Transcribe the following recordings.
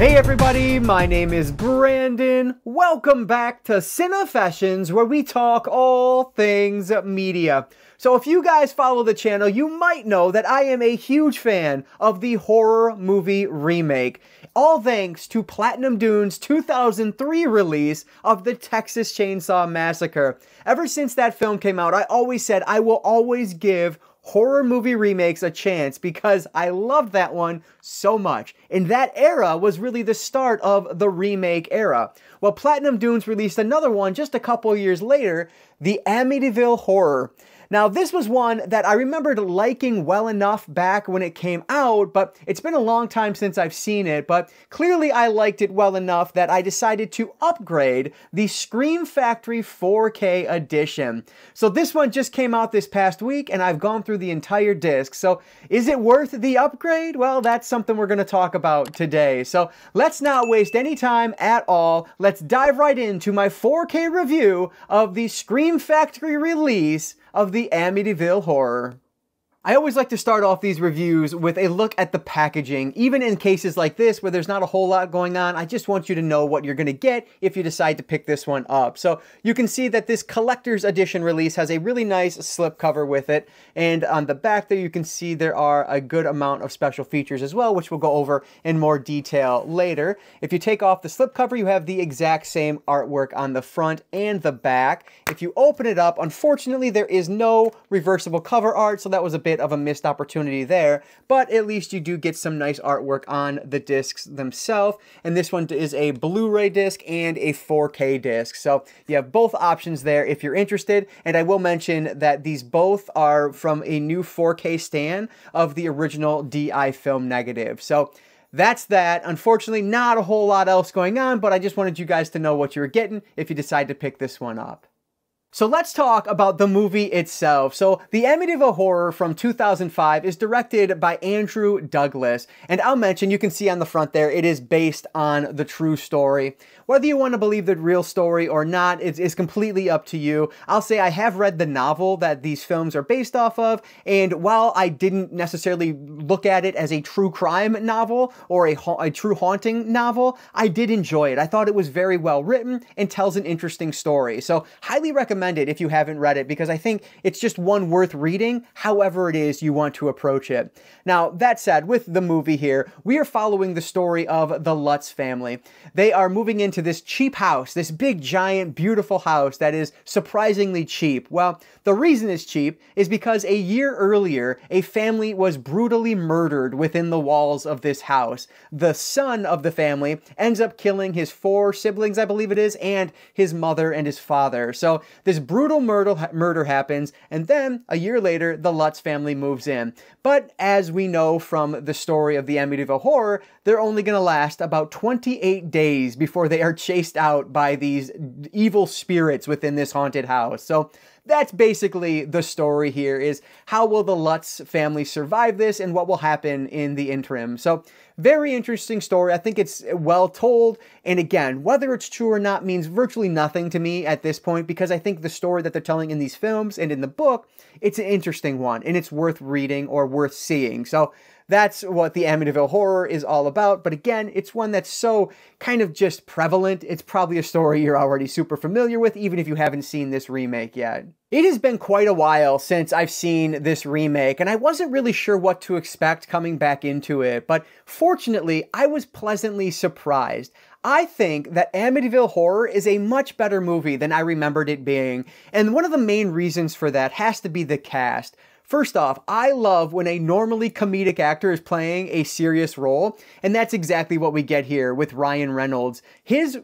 Hey everybody, my name is Brandon. Welcome back to Cinefessions, where we talk all things media. So if you guys follow the channel, you might know that I am a huge fan of the horror movie remake. All thanks to Platinum Dune's 2003 release of the Texas Chainsaw Massacre. Ever since that film came out, I always said I will always give horror movie remakes a chance because I loved that one so much. And that era was really the start of the remake era. Well, Platinum Dunes released another one just a couple years later, the Amityville Horror. Now, this was one that I remembered liking well enough back when it came out, but it's been a long time since I've seen it, but clearly I liked it well enough that I decided to upgrade the Scream Factory 4K edition. So this one just came out this past week, and I've gone through the entire disc. So is it worth the upgrade? Well, that's something we're going to talk about today. So let's not waste any time at all. Let's dive right into my 4K review of the Scream Factory release of the Amityville Horror. I always like to start off these reviews with a look at the packaging. Even in cases like this where there's not a whole lot going on, I just want you to know what you're going to get if you decide to pick this one up. So you can see that this collector's edition release has a really nice slipcover with it. And on the back there, you can see there are a good amount of special features as well, which we'll go over in more detail later. If you take off the slipcover, you have the exact same artwork on the front and the back. If you open it up, unfortunately, there is no reversible cover art, so that was a bit of a missed opportunity there, but at least you do get some nice artwork on the discs themselves. And this one is a Blu-ray disc and a 4K disc, so you have both options there if you're interested. And I will mention that these both are from a new 4K stand of the original DI film negative. So that's that. Unfortunately, not a whole lot else going on, but I just wanted you guys to know what you were getting if you decide to pick this one up. So let's talk about the movie itself. So the Amityville Horror from 2005 is directed by Andrew Douglas. And I'll mention, you can see on the front there, it is based on the true story. Whether you want to believe the real story or not is completely up to you. I'll say I have read the novel that these films are based off of. And while I didn't necessarily look at it as a true crime novel or a true haunting novel, I did enjoy it. I thought it was very well written and tells an interesting story. So highly recommend it if you haven't read it, because I think it's just one worth reading, however it is you want to approach it. Now, that said, with the movie here, we are following the story of the Lutz family. They are moving into this cheap house, this big, giant, beautiful house that is surprisingly cheap. Well, the reason it's cheap is because a year earlier, a family was brutally murdered within the walls of this house. The son of the family ends up killing his 4 siblings, I believe it is, and his mother and his father. So this brutal murder happens, and then a year later, the Lutz family moves in. But as we know from the story of the Amityville Horror, they're only going to last about 28 days before they are chased out by these evil spirits within this haunted house. So that's basically the story here, is how will the Lutz family survive this and what will happen in the interim. So very interesting story. I think it's well told. And again, whether it's true or not means virtually nothing to me at this point, because I think the story that they're telling in these films and in the book, it's an interesting one and it's worth reading or worth seeing. So that's what the Amityville Horror is all about. But again, it's one that's so kind of just prevalent. It's probably a story you're already super familiar with, even if you haven't seen this remake yet. It has been quite a while since I've seen this remake, and I wasn't really sure what to expect coming back into it, but fortunately, I was pleasantly surprised. I think that Amityville Horror is a much better movie than I remembered it being, and one of the main reasons for that has to be the cast. First off, I love when a normally comedic actor is playing a serious role, and that's exactly what we get here with Ryan Reynolds. His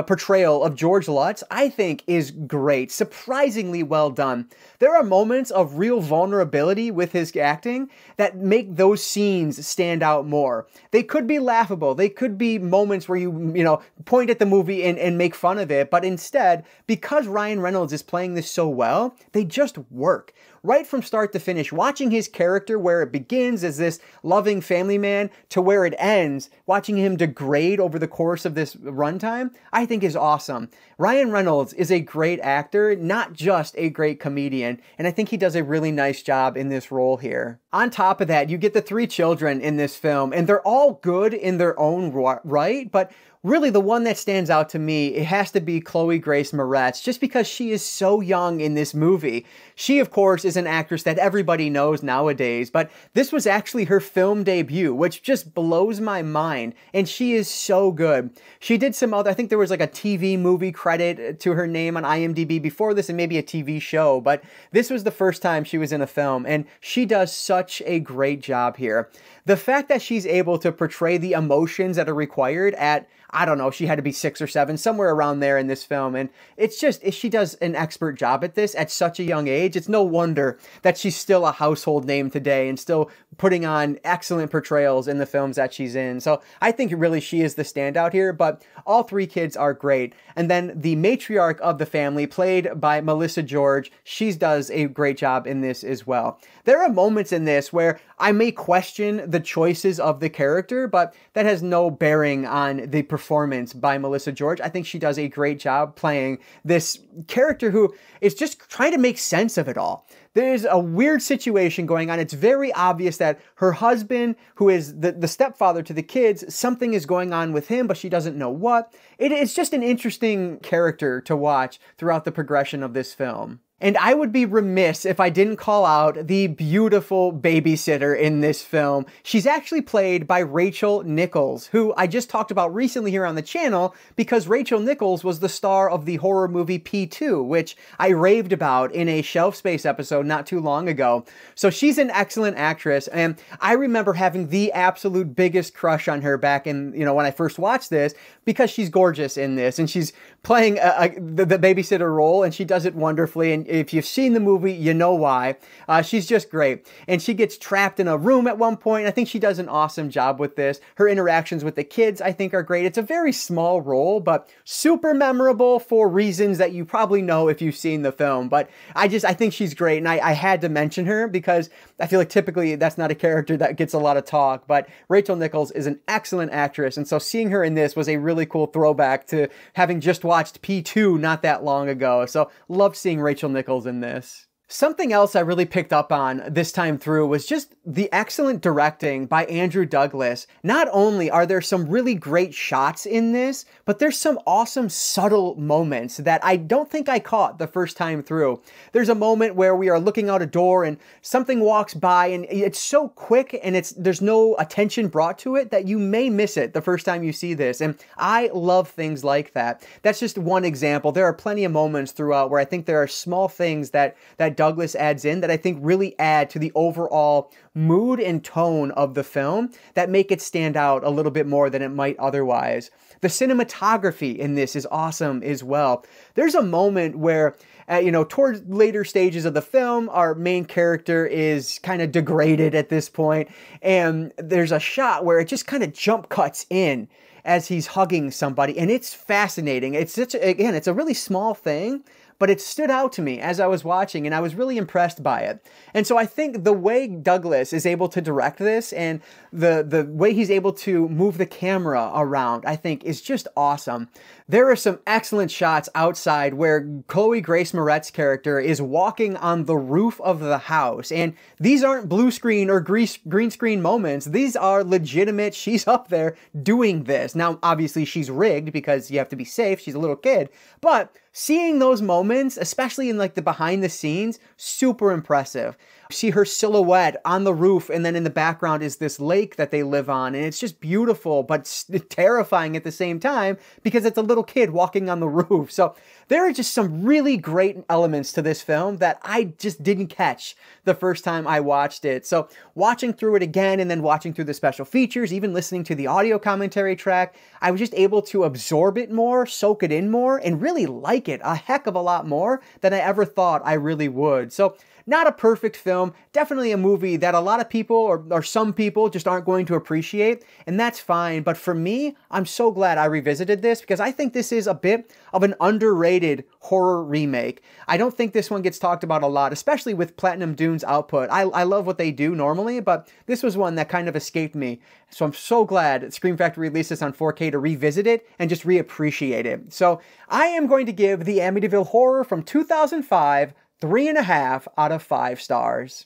portrayal of George Lutz, I think, is great. Surprisingly well done. There are moments of real vulnerability with his acting that make those scenes stand out more. They could be laughable. They could be moments where you point at the movie and make fun of it. But instead, because Ryan Reynolds is playing this so well, they just work. right from start to finish, watching his character where it begins as this loving family man to where it ends, watching him degrade over the course of this runtime, I think is awesome. Ryan Reynolds is a great actor, not just a great comedian, and I think he does a really nice job in this role here. On top of that, you get the 3 children in this film, and they're all good in their own right, but really the one that stands out to me, it has to be Chloe Grace Moretz, just because she is so young in this movie. She, of course, is an actress that everybody knows nowadays, but this was actually her film debut, which just blows my mind, and she is so good. She did some other, I think there was like a TV movie credit to her name on IMDb before this, and maybe a TV show, but this was the first time she was in a film, and she does such a great job here. The fact that she's able to portray the emotions that are required at, I don't know, she had to be 6 or 7, somewhere around there in this film. And it's just, she does an expert job at this at such a young age. It's no wonder that she's still a household name today and still putting on excellent portrayals in the films that she's in. So I think really she is the standout here, but all 3 kids are great. And then the matriarch of the family, played by Melissa George, she does a great job in this as well. There are moments in this where I may question the choices of the character, but that has no bearing on the performance by Melissa George. I think she does a great job playing this character who is just trying to make sense of it all. There's a weird situation going on. It's very obvious that her husband, who is the stepfather to the kids, something is going on with him, but she doesn't know what. It's just an interesting character to watch throughout the progression of this film. And I would be remiss if I didn't call out the beautiful babysitter in this film. She's actually played by Rachel Nichols, who I just talked about recently here on the channel because Rachel Nichols was the star of the horror movie P2, which I raved about in a Shelf Space episode not too long ago. So she's an excellent actress, and I remember having the absolute biggest crush on her back in, when I first watched this, because she's gorgeous in this, and she's playing the babysitter role, and she does it wonderfully. And if you've seen the movie, you know why. She's just great. And she gets trapped in a room at one point. I think she does an awesome job with this. Her interactions with the kids, I think, are great. It's a very small role, but super memorable for reasons that you probably know if you've seen the film. But I think she's great, and I had to mention her because I feel like typically that's not a character that gets a lot of talk, but Rachel Nichols is an excellent actress, and so seeing her in this was a really cool throwback to having just watched P2 not that long ago. So loved seeing Rachel Nichols in this. Something else I really picked up on this time through was just the excellent directing by Andrew Douglas. Not only are there some really great shots in this, but there's some awesome subtle moments that I don't think I caught the first time through. There's a moment where we are looking out a door and something walks by, and it's so quick and there's no attention brought to it that you may miss it the first time you see this. And I love things like that. That's just one example. There are plenty of moments throughout where I think there are small things that Douglas adds in that I think really add to the overall mood and tone of the film that make it stand out a little bit more than it might otherwise. The cinematography in this is awesome as well. There's a moment where, towards later stages of the film, our main character is kind of degraded at this point, and there's a shot where it just kind of jump cuts in as he's hugging somebody, and it's fascinating. It's it's a really small thing, but it stood out to me as I was watching, and I was really impressed by it. And so I think the way Douglas is able to direct this and the way he's able to move the camera around, I think is just awesome. There are some excellent shots outside where Chloe Grace Moretz's character is walking on the roof of the house. And these aren't blue screen or green screen moments. These are legitimate. She's up there doing this. Now, obviously, she's rigged because you have to be safe. She's a little kid. But seeing those moments, especially in like the behind the scenes, super impressive. See her silhouette on the roof, and then in the background is this lake that they live on, and it's just beautiful but terrifying at the same time because it's a little kid walking on the roof. So there are just some really great elements to this film that I just didn't catch the first time I watched it. So watching through it again and then watching through the special features, even listening to the audio commentary track, I was just able to absorb it more, soak it in more, and really like it a heck of a lot more than I ever thought I really would. So not a perfect film, definitely a movie that a lot of people or some people just aren't going to appreciate, and that's fine. But for me, I'm so glad I revisited this because I think this is a bit of an underrated horror remake. I don't think this one gets talked about a lot, especially with Platinum Dune's output. I love what they do normally, but this was one that kind of escaped me. So I'm so glad Scream Factory released this on 4K to revisit it and just reappreciate it. So I am going to give the Amityville Horror from 2005 3.5 out of 5 stars.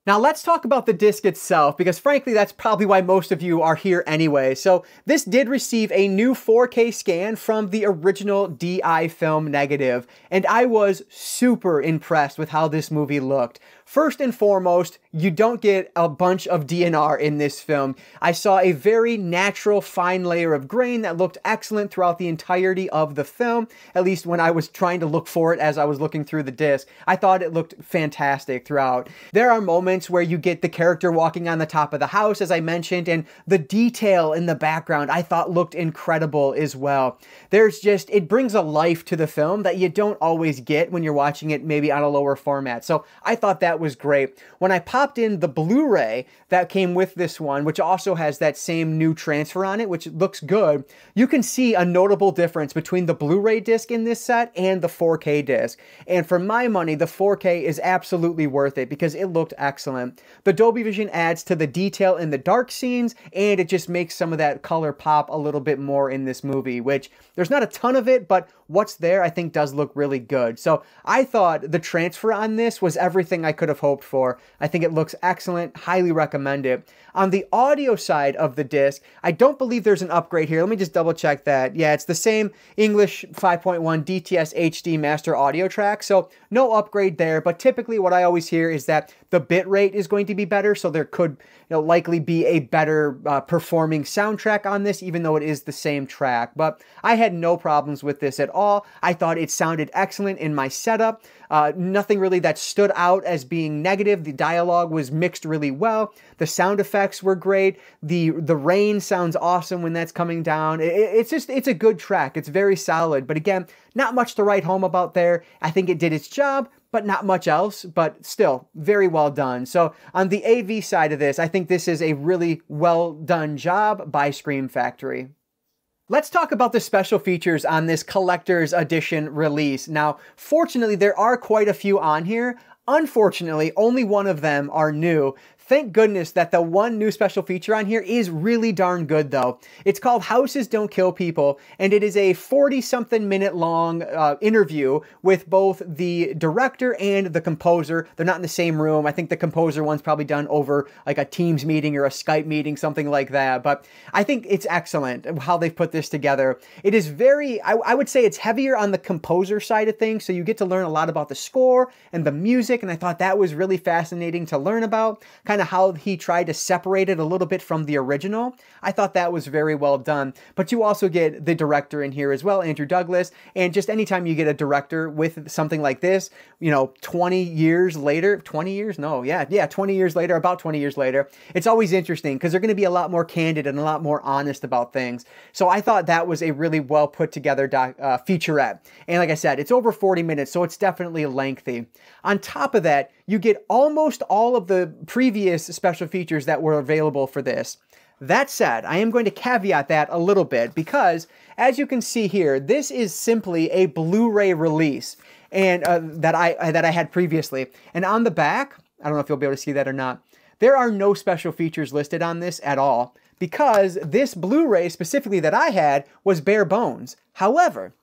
Now let's talk about the disc itself, because frankly, that's probably why most of you are here anyway. So this did receive a new 4K scan from the original DI film negative, and I was super impressed with how this movie looked. First and foremost, you don't get a bunch of DNR in this film. I saw a very natural fine layer of grain that looked excellent throughout the entirety of the film, at least when I was trying to look for it as I was looking through the disc. I thought it looked fantastic throughout. There are moments where you get the character walking on the top of the house, as I mentioned, and the detail in the background I thought looked incredible as well. It brings a life to the film that you don't always get when you're watching it maybe on a lower format. So I thought that was great. When I popped in the Blu-ray that came with this one, which also has that same new transfer on it, which looks good, you can see a notable difference between the Blu-ray disc in this set and the 4K disc. And for my money, the 4K is absolutely worth it because it looked excellent. The Dolby Vision adds to the detail in the dark scenes, and it just makes some of that color pop a little bit more in this movie, which there's not a ton of it, but what's there I think does look really good. So I thought the transfer on this was everything I could have hoped for. I think it looks excellent, highly recommend it. On the audio side of the disc, I don't believe there's an upgrade here. Let me just double check that. Yeah, it's the same English 5.1 DTS HD master audio track, so no upgrade there, but typically what I always hear is that the bit rate is going to be better, so there could likely be a better performing soundtrack on this, even though it is the same track. But I had no problems with this at all. I thought it sounded excellent in my setup. Nothing really that stood out as being negative. The dialogue was mixed really well. The sound effects were great. The rain sounds awesome when that's coming down. It's a good track. It's very solid. But again, not much to write home about there. I think it did its job, but not much else, but still very well done. So on the AV side of this, I think this is a really well done job by Scream Factory. Let's talk about the special features on this collector's edition release. Now, fortunately, there are quite a few on here. Unfortunately, only one of them are new. Thank goodness that the one new special feature on here is really darn good though. It's called Houses Don't Kill People, and it is a 40-something minute long interview with both the director and the composer. They're not in the same room. I think the composer one's probably done over like a Teams meeting or a Skype meeting, something like that. But I think it's excellent how they've put this together. It is very, I would say it's heavier on the composer side of things, so you get to learn a lot about the score and the music, and I thought that was really fascinating to learn about. Kind of how he tried to separate it a little bit from the original. I thought that was very well done. But you also get the director in here as well, Andrew Douglas, and just anytime you get a director with something like this, 20 years later, 20 years? No, yeah, 20 years later, about 20 years later, it's always interesting because they're going to be a lot more candid and a lot more honest about things. So I thought that was a really well put together featurette. And like I said, it's over 40 minutes, so it's definitely lengthy. On top of that, you get almost all of the previous special features that were available for this. That said, I am going to caveat that a little bit because, as you can see here, this is simply a Blu-ray release and that I had previously. And on the back, I don't know if you'll be able to see that or not, there are no special features listed on this at all because this Blu-ray specifically that I had was bare bones. However,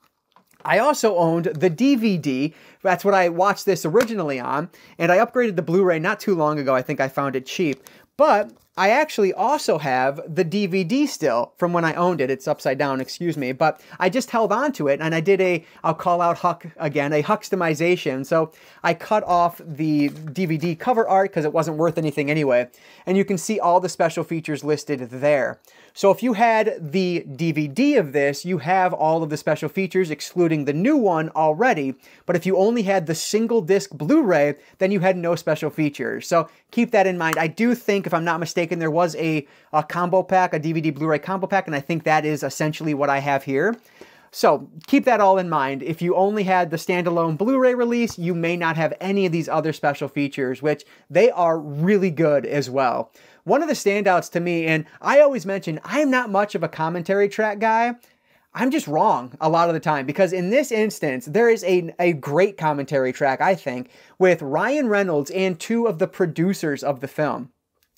I also owned the DVD. That's what I watched this originally on, and I upgraded the Blu-ray not too long ago. I think I found it cheap. But I actually also have the DVD still from when I owned it. It's upside down, excuse me. But I just held on to it, and I did I'll call out Huck again, a Huckstomization. So I cut off the DVD cover art because it wasn't worth anything anyway. And you can see all the special features listed there. So if you had the DVD of this, you have all of the special features, excluding the new one already. But if you only had the single disc Blu-ray, then you had no special features. So keep that in mind. I do think, if I'm not mistaken, there was a combo pack, a DVD Blu-ray combo pack, and I think that is essentially what I have here. So keep that all in mind. If you only had the standalone Blu-ray release, you may not have any of these other special features, which they are really good as well. One of the standouts to me, and I always mention, I'm not much of a commentary track guy. I'm just wrong a lot of the time, because in this instance, there is a great commentary track, I think, with Ryan Reynolds and two of the producers of the film.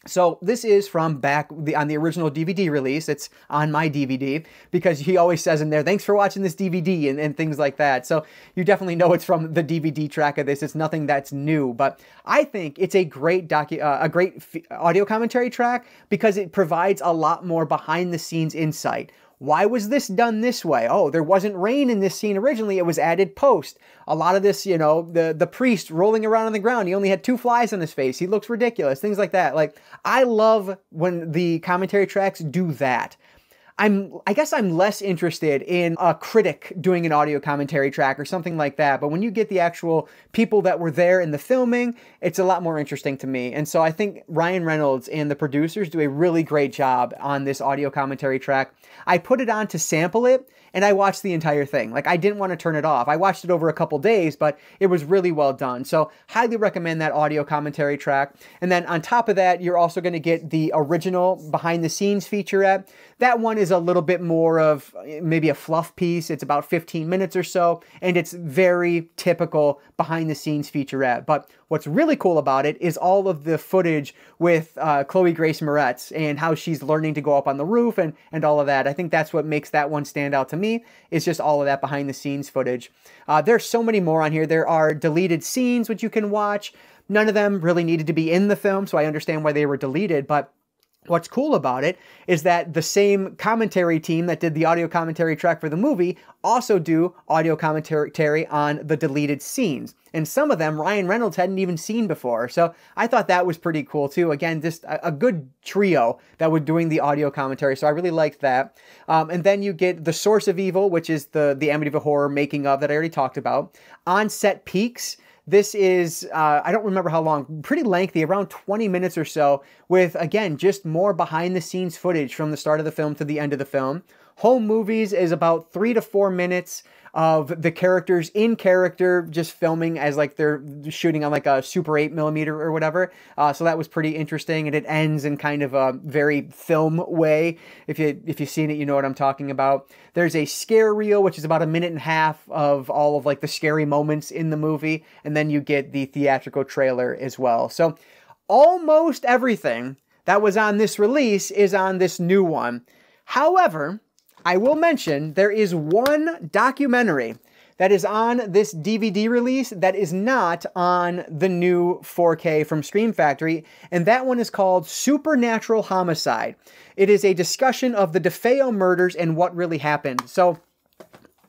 So this is from back on the original DVD release. It's on my DVD because he always says in there, thanks for watching this DVD and things like that. So you definitely know it's from the DVD track of this. It's nothing that's new, but I think it's a great audio commentary track because it provides a lot more behind the scenes insight. Why was this done this way? Oh, there wasn't rain in this scene originally. It was added post. A lot of this, you know, the priest rolling around on the ground, he only had 2 flies on his face. He looks ridiculous. Things like that. Like, I love when the commentary tracks do that. I guess I'm less interested in a critic doing an audio commentary track or something like that. But when you get the actual people that were there in the filming, it's a lot more interesting to me. And so I think Ryan Reynolds and the producers do a really great job on this audio commentary track. I put it on to sample it, and I watched the entire thing. Like, I didn't want to turn it off. I watched it over a couple days, but it was really well done. So highly recommend that audio commentary track. And then on top of that, you're also going to get the original behind the scenes featurette. That one is a little bit more of maybe a fluff piece. It's about 15 minutes or so, and it's very typical behind the scenes featurette. But what's really cool about it is all of the footage with Chloe Grace Moretz and how she's learning to go up on the roof and all of that. I think that's what makes that one stand out to me, is just all of that behind the scenes footage. There's so many more on here. There are deleted scenes which you can watch. None of them really needed to be in the film, so I understand why they were deleted, but what's cool about it is that the same commentary team that did the audio commentary track for the movie also do audio commentary on the deleted scenes. And some of them Ryan Reynolds hadn't even seen before. So I thought that was pretty cool too. Again, just a good trio that were doing the audio commentary. So I really liked that. And then you get The Source of Evil, which is the Amityville Horror making of that I already talked about. On Set Peaks. This is, I don't remember how long, pretty lengthy, around 20 minutes or so, with, again, just more behind-the-scenes footage from the start of the film to the end of the film. Home Movies is about 3 to 4 minutes of the characters in character, just filming as like they're shooting on like a Super 8mm or whatever. So that was pretty interesting, and it ends in kind of a very film way. If you've seen it, you know what I'm talking about. There's a scare reel, which is about 1.5 minutes of all of like the scary moments in the movie, and then you get the theatrical trailer as well. So almost everything that was on this release is on this new one. However, I will mention there is one documentary that is on this DVD release that is not on the new 4K from Scream Factory, and that one is called Supernatural Homicide. It is a discussion of the DeFeo murders and what really happened. So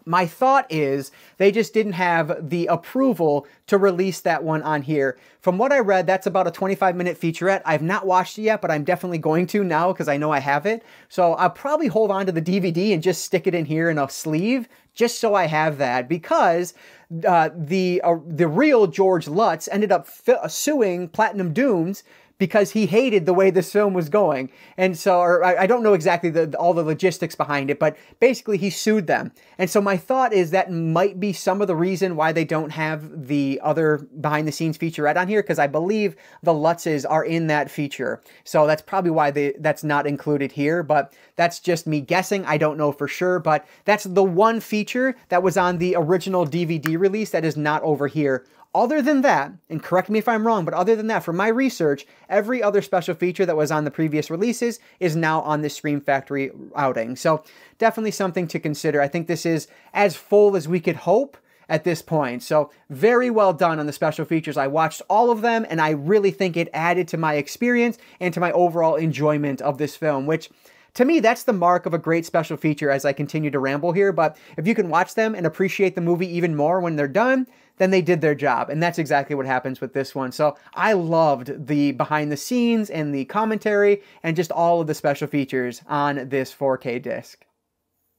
my thought is they just didn't have the approval to release that one on here. From what I read, that's about a 25-minute featurette. I've not watched it yet, but I'm definitely going to now because I know I have it. So I'll probably hold on to the DVD and just stick it in here in a sleeve just so I have that, because the real George Lutz ended up suing Platinum Dunes because he hated the way this film was going. And so, or I don't know exactly all the logistics behind it, but basically he sued them. And so my thought is that might be some of the reason why they don't have the other behind the scenes featurette on here, because I believe the Lutzes are in that feature. So that's probably why that's not included here, but that's just me guessing. I don't know for sure, but that's the one feature that was on the original DVD release that is not over here. Other than that, and correct me if I'm wrong, but other than that, from my research, every other special feature that was on the previous releases is now on this Scream Factory outing. So definitely something to consider. I think this is as full as we could hope at this point. So very well done on the special features. I watched all of them, and I really think it added to my experience and to my overall enjoyment of this film, which to me, that's the mark of a great special feature as I continue to ramble here. But if you can watch them and appreciate the movie even more when they're done, then they did their job. And that's exactly what happens with this one. So I loved the behind the scenes and the commentary and just all of the special features on this 4K disc.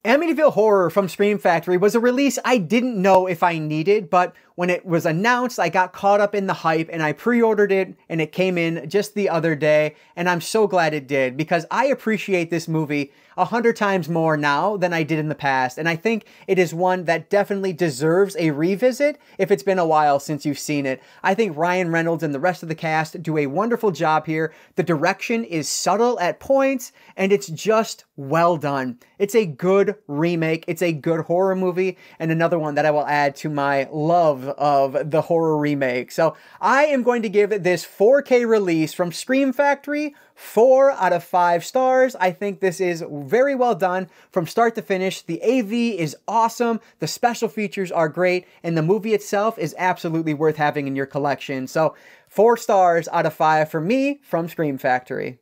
Amityville Horror from Scream Factory was a release I didn't know if I needed, but when it was announced, I got caught up in the hype and I pre-ordered it and it came in just the other day, and I'm so glad it did because I appreciate this movie 100 times more now than I did in the past, and I think it is one that definitely deserves a revisit if it's been a while since you've seen it. I think Ryan Reynolds and the rest of the cast do a wonderful job here. The direction is subtle at points, and it's just well done. It's a good remake, it's a good horror movie, and another one that I will add to my love of the horror remake. So I am going to give this 4K release from Scream Factory 4 out of 5 stars. I think this is very well done from start to finish. The AV is awesome, the special features are great, and the movie itself is absolutely worth having in your collection. So 4 stars out of 5 for me from Scream Factory.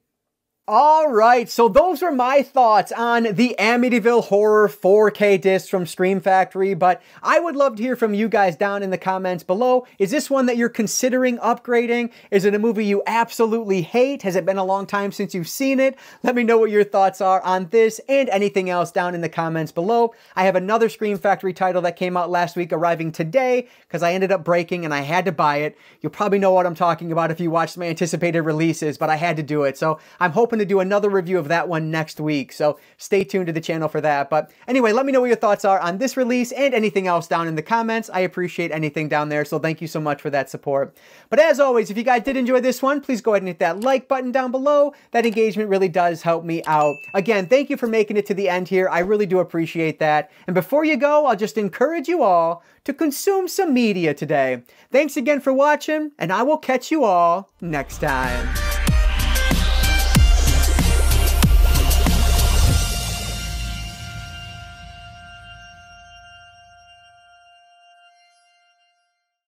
All right, so those are my thoughts on the Amityville Horror 4K disc from Scream Factory, but I would love to hear from you guys down in the comments below. Is this one that you're considering upgrading? Is it a movie you absolutely hate? Has it been a long time since you've seen it? Let me know what your thoughts are on this and anything else down in the comments below. I have another Scream Factory title that came out last week arriving today because I ended up breaking and I had to buy it. You'll probably know what I'm talking about if you watched my anticipated releases, but I had to do it. So I'm hoping to do another review of that one next week, so stay tuned to the channel for that. But anyway, let me know what your thoughts are on this release and anything else down in the comments. I appreciate anything down there, so thank you so much for that support. But as always, if you guys did enjoy this one, please go ahead and hit that like button down below. That engagement really does help me out. Again, thank you for making it to the end here. I really do appreciate that. And before you go, I'll just encourage you all to consume some media today. Thanks again for watching, and I will catch you all next time.